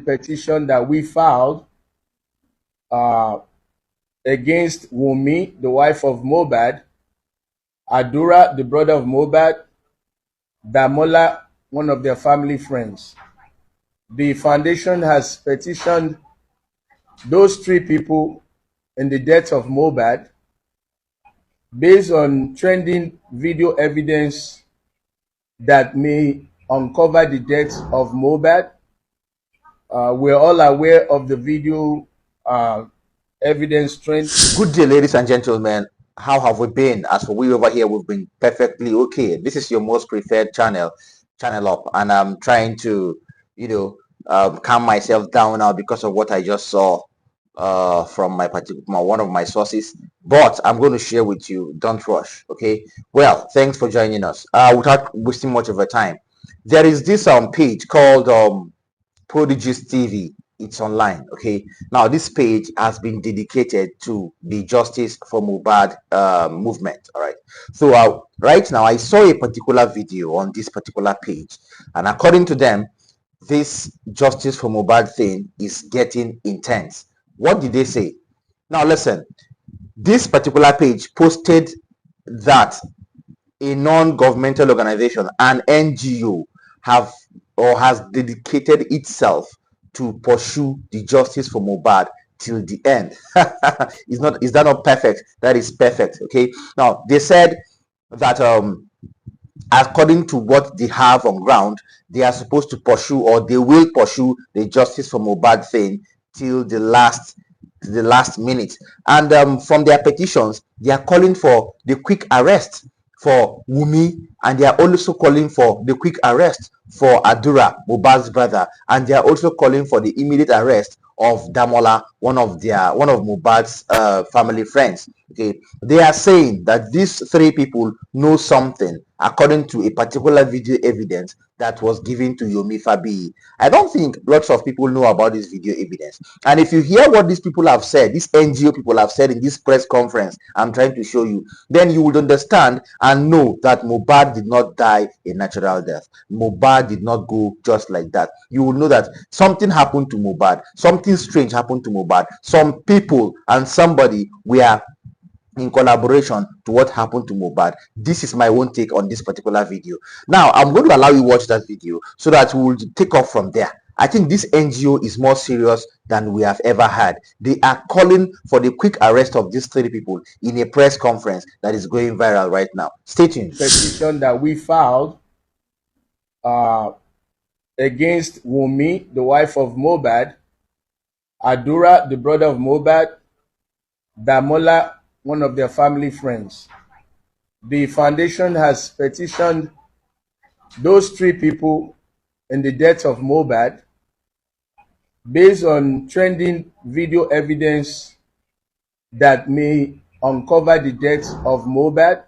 petition that we filed uh, against Wumi, the wife of Mohbad, Adura, the brother of Mohbad, Damola, one of their family friends. The foundation has petitioned those three people in the death of Mohbad based on trending video evidence that may uncover the death of Mohbad. We're all aware of the video evidence trend. Good day, ladies and gentlemen. How have we been? As for we over here, we've been perfectly okay. This is your most preferred channel up, and I'm trying to, calm myself down now because of what I just saw from one of my sources. But I'm going to share with you. Don't rush, okay? Well, thanks for joining us. Without wasting much of your time, there is this page called Prodigies TV. It's online. Okay, now this page has been dedicated to the Justice for Mohbad movement. All right, so right now I saw a particular video on this particular page, and according to them, this Justice for Mohbad thing is getting intense. What did they say? Now listen, this particular page posted that a non-governmental organization, an NGO, has dedicated itself to pursue the justice for Mohbad till the end. Is that not perfect? That is perfect. Okay, now they said that according to what they have on ground, they are supposed to pursue, or they will pursue, the justice for Mohbad thing till the last minute. And from their petitions, they are calling for the quick arrest for Wumi, and they are also calling for the quick arrest for Adura, Mohbad's brother, and they are also calling for the immediate arrest of Damola, one of Mohbad's family friends. Okay, they are saying that these three people know something, according to a particular video evidence that was given to Yomi Fabi. I don't think lots of people know about this video evidence. And if you hear what these people have said, these NGO people have said in this press conference I'm trying to show you, then you would understand and know that Mohbad did not die a natural death. Mohbad did not go just like that. You will know that something happened to Mohbad. Something strange happened to Mohbad. Some people and somebody were in collaboration to what happened to Mohbad. This is my own take on this particular video. Now, I'm going to allow you to watch that video so that we will take off from there. I think this NGO is more serious than we have ever had. They are calling for the quick arrest of these three people in a press conference that is going viral right now. Stay tuned. Petition that we filed against Wumi, the wife of Mohbad, Adura, the brother of Mohbad, Damola, one of their family friends. The foundation has petitioned those three people in the death of Mohbad based on trending video evidence that may uncover the death of Mohbad.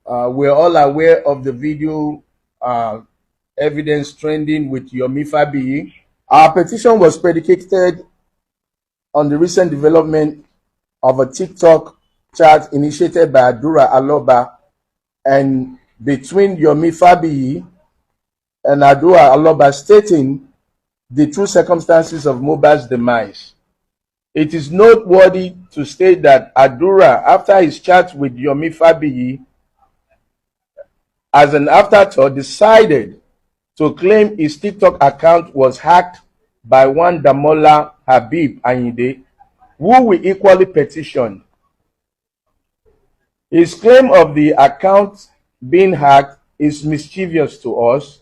We're all aware of the video evidence trending with Yomi Fabi. Our petition was predicated on the recent development of a TikTok chat initiated by Adura Aloba and between Yomi Fabi and Adura Aloba, stating the true circumstances of Mohbad's demise. It is noteworthy to state that Adura, after his chat with Yomi Fabi, as an afterthought, decided to claim his TikTok account was hacked by one Damola Habib Ayinde, who we equally petition. His claim of the account being hacked is mischievous to us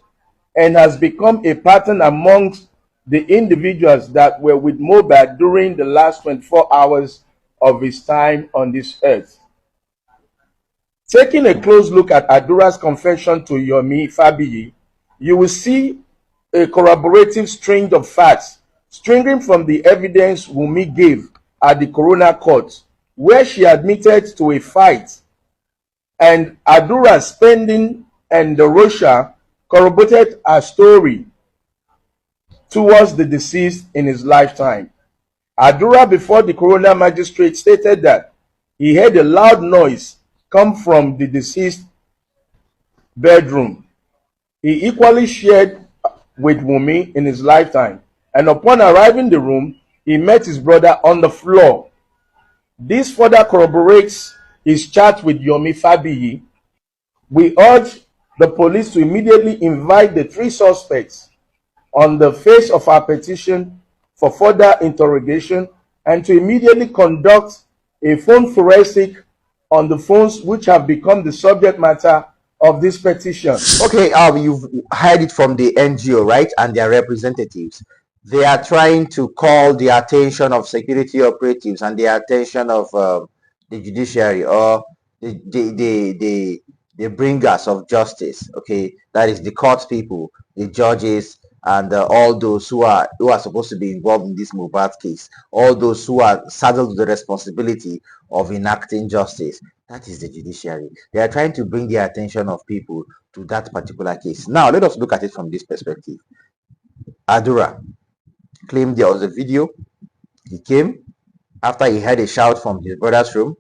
and has become a pattern amongst the individuals that were with Mohbad during the last 24 hours of his time on this earth. Taking a close look at Adura's confession to Yomi Fabi, you will see a corroborative string of facts stringing from the evidence Wumi gave at the coroner court, where she admitted to a fight, and Adura spending and the Russia corroborated her story towards the deceased in his lifetime. Adura, before the coroner magistrate, stated that he heard a loud noise come from the deceased bedroom. He equally shared with Wumi in his lifetime and upon arriving in the room, he met his brother on the floor. This further corroborates his chat with Yomi Fabiyi. We urge the police to immediately invite the three suspects on the face of our petition for further interrogation and to immediately conduct a phone forensic on the phones which have become the subject matter of this petition. Okay, you've heard it from the NGO, right, and their representatives. They are trying to call the attention of security operatives and the attention of the judiciary or the bringers of justice. Okay, that is the court people, the judges, and all those who are supposed to be involved in this Mohbad case, all those who are saddled with the responsibility of enacting justice. That is the judiciary. They are trying to bring the attention of people to that particular case. Now, let us look at it from this perspective. Adura claimed there was a video. He came after he heard a shout from his brother's room.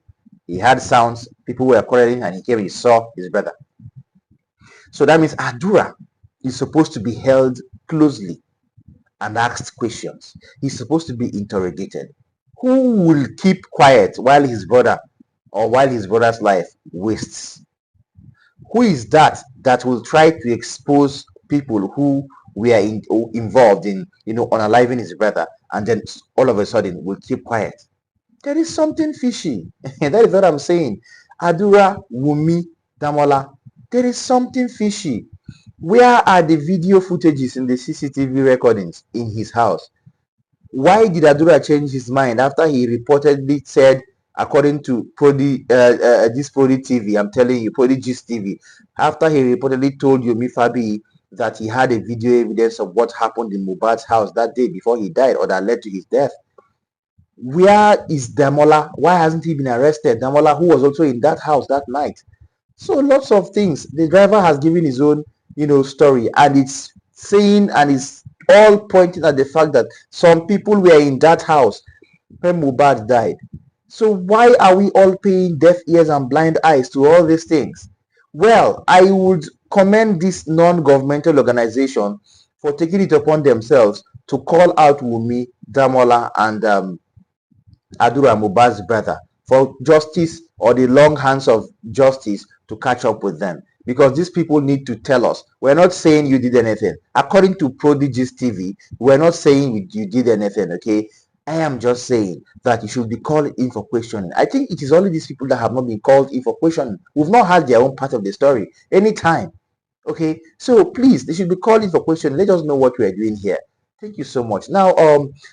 He heard sounds, people were quarreling, and he came, he saw his brother. So that means Adura is supposed to be held closely and asked questions. He's supposed to be interrogated. Who will keep quiet while his brother or while his brother's life wastes? Who is that will try to expose people who were involved in unaliving his brother, and then all of a sudden will keep quiet? There is something fishy. That is what I'm saying. Adura Wumi Damola, there is something fishy. Where are the video footages in the CCTV recordings in his house? Why did Adura change his mind after he reportedly said, according to this Prodi TV, I'm telling you, Prodi Gist TV, after he reportedly told Yomi Fabi that he had a video evidence of what happened in Mohbad's house that day before he died, or that led to his death? Where is Damola? Why hasn't he been arrested? Damola, who was also in that house that night. So lots of things. The driver has given his own, story, and it's saying, and it's all pointing at the fact that some people were in that house when Mohbad died. So why are we all paying deaf ears and blind eyes to all these things? Well, I would commend this non-governmental organization for taking it upon themselves to call out Wumi, Damola, and Adura, Mohbad's brother, for justice, or the long hands of justice to catch up with them. Because these people need to tell us. We're not saying you did anything. According to Prodigy's TV, we're not saying you did anything, okay? I am just saying that you should be called in for questioning. I think it is only these people that have not been called in for questioning. We've not had their own part of the story anytime. Okay, so please, they should be called in for questioning. Let us know what we are doing here. Thank you so much. Now,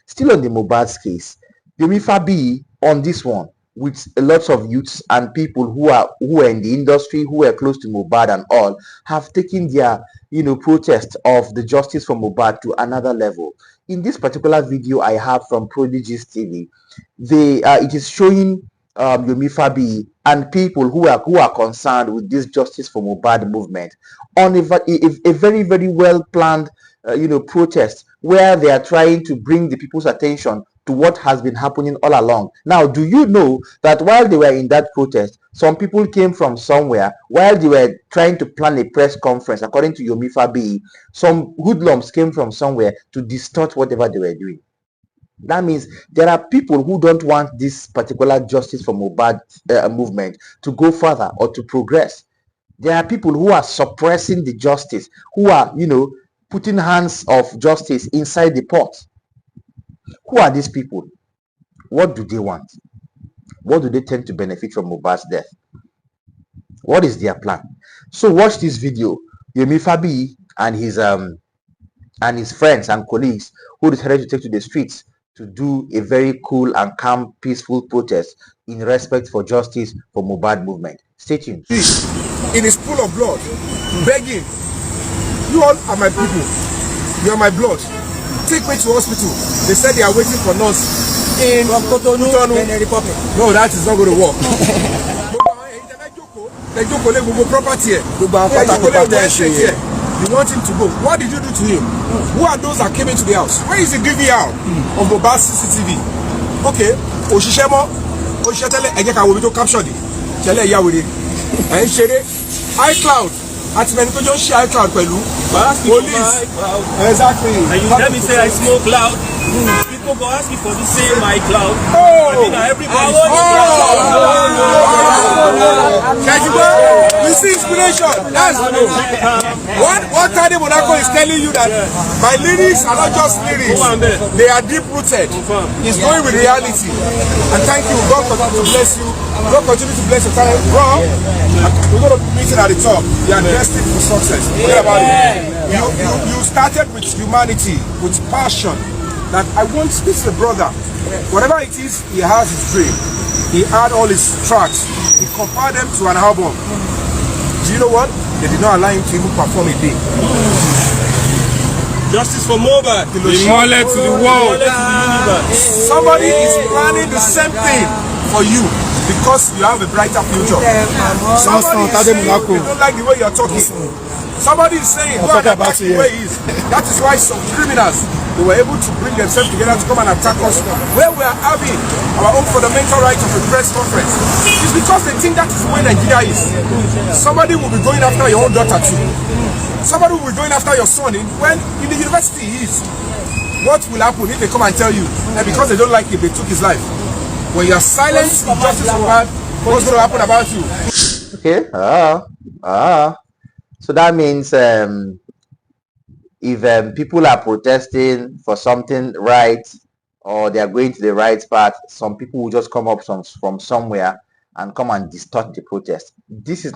still on the Mohbad's case, Yomi Fabi on this one, with lots of youths and people who are in the industry, who are close to Mohbad and all, have taken their protest of the justice for Mohbad to another level. In this particular video I have from Prodigy's TV, it is showing Yomi Fabi and people who are concerned with this justice for Mohbad movement on a very, very well planned protest, where they are trying to bring the people's attention to what has been happening all along. Now, do you know that while they were in that protest, some people came from somewhere, while they were trying to plan a press conference, according to Yomi Fabi, some hoodlums came from somewhere to distort whatever they were doing. That means there are people who don't want this particular justice for Mohbad movement to go further or to progress. There are people who are suppressing the justice, who are, putting hands of justice inside the pot. Who are these people? What do they want? What do they tend to benefit from Mohbad's death? What is their plan? So watch this video. Yomi Fabi and his friends and colleagues who decided to take to the streets to do a very cool and calm, peaceful protest in respect for justice for Mohbad movement. Stay tuned. In his pool of blood, begging, you all are my people, you are my blood, take me to hospital. They said they are waiting for us in Cotonou, Benin Republic. No, that is not going to work. Property here. You want him to go. What did you do to him? Who are those that came into the house? Where is the DVR of Mohbad's CCTV? Okay, Oshishemo, Oshishetele, Ejeka will be to capture it. Tele Yawiri. And Shere, iCloud, àti mẹ́ni tó jọ ń share iCloud pẹ̀lú. Police. Exactly. And you let me say I smoke loud. People go ask you for the same iCloud. Oh. I think everybody. You see inspiration. That's what Tade Monaco is telling you that my lyrics are not just lyrics. They are deep rooted. It's going with reality. And thank you. God continue to bless you. God continue to bless your talent. Bro, we're going to be meeting at the top. You are destined for success. Forget about it. You started with humanity, with passion. That I want this is a brother. Whatever it is, he has his dream. He had all his tracks. He compiled them to an album. Do you know what? They did not allow him to even perform a day. Justice for Mohbad. To the world. Somebody is planning the same thing for you because you have a brighter future. Somebody is saying they don't like the way you're talking. Somebody is saying go and attack the way he is. That is why some criminals, they were able to bring themselves together to come and attack us where we are having our own fundamental right of a press conference. It's because they think that is the way Nigeria is. Somebody will be going after your own daughter too. Somebody will be going after your son when in the university he is. What will happen if they come and tell you that because they don't like him, they took his life? When you are silent, injustice will happen. What's going to happen about you? Okay. So that means if people are protesting for something right, or they are going to the right path, some people will just come up from somewhere and come and distort the protest. This is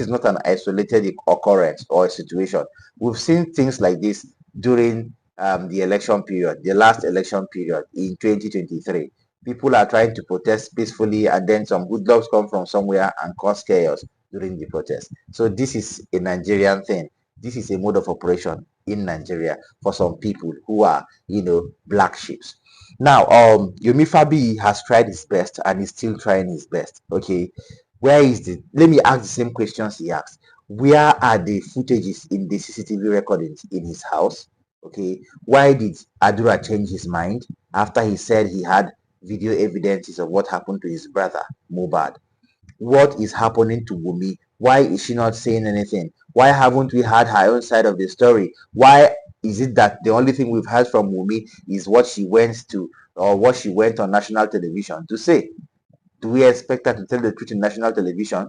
not an isolated occurrence or a situation. We've seen things like this during the election period, the last election period in 2023. People are trying to protest peacefully, and then some hoodlums come from somewhere and cause chaos during the protest. So this is a Nigerian thing. This is a mode of operation in Nigeria for some people who are, black sheep. Now, Yomi Fabi has tried his best and is still trying his best. Okay, where is the? Let me ask the same questions he asked. Where are the footages in the CCTV recordings in his house? Okay, why did Adura change his mind after he said he had video evidences of what happened to his brother Mohbad? What is happening to Wumi? Why is she not saying anything? Why haven't we heard her own side of the story? Why is it that the only thing we've heard from Wumi is what she went to, or what she went on national television to say? Do we expect her to tell the truth in national television?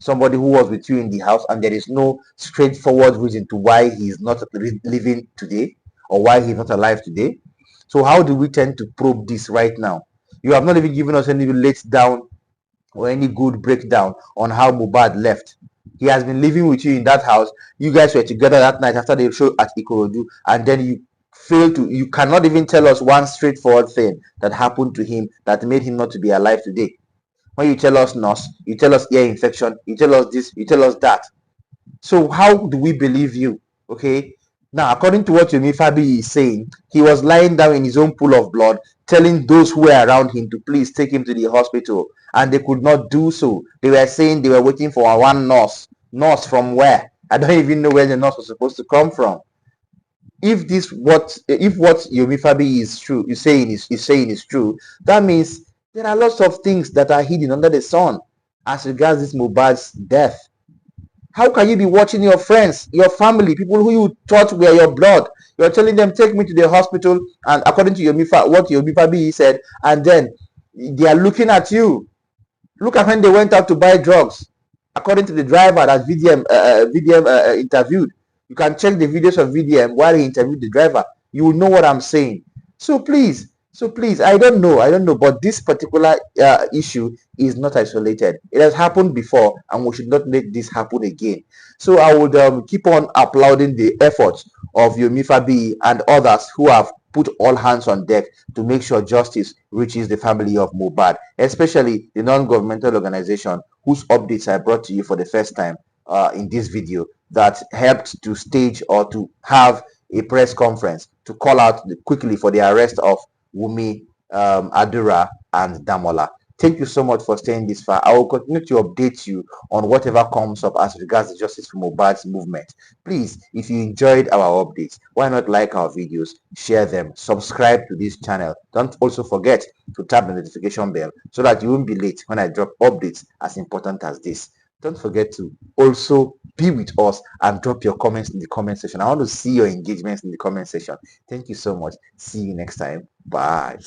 Somebody who was with you in the house, and there is no straightforward reason to why he is not living today, or why he's not alive today. So how do we tend to probe this right now? You have not even given us any laid down or any good breakdown on how Mohbad left. He has been living with you in that house. You guys were together that night after the show at Ikorodu, and then you cannot even tell us one straightforward thing that happened to him that made him not to be alive today. When you tell us nurse, you tell us ear infection, you tell us this, you tell us that. So how do we believe you? Okay. Now, according to what Yomi Fabi is saying, he was lying down in his own pool of blood, telling those who were around him to please take him to the hospital, and they could not do so. They were saying they were waiting for one nurse. Nurse from where? I don't even know where the nurse was supposed to come from. If what Yomi Fabi is saying is true, that means there are lots of things that are hidden under the sun as regards this Mohbad's death. How can you be watching your friends, your family, people who you thought were your blood? You're telling them, take me to the hospital, and according to what Yomi Fabi said, and then they are looking at you. Look at when they went out to buy drugs. According to the driver that VDM interviewed, you can check the videos of VDM while he interviewed the driver. You will know what I'm saying. So please, I don't know, but this particular issue is not isolated. It has happened before, and we should not let this happen again. So I would keep on applauding the efforts of Yomi Fabi and others who have put all hands on deck to make sure justice reaches the family of Mohbad, especially the non-governmental organization whose updates I brought to you for the first time in this video, that helped to stage or to have a press conference to call out quickly for the arrest of Wumi, Adura, and Damola. Thank you so much for staying this far. I will continue to update you on whatever comes up as regards the Justice for Mohbad's movement. Please, if you enjoyed our updates, why not like our videos, share them, subscribe to this channel. Don't also forget to tap the notification bell so that you won't be late when I drop updates as important as this. don't forget to also be with us and drop your comments in the comment section. I want to see your engagements in the comment section. Thank you so much. See you next time. Bye.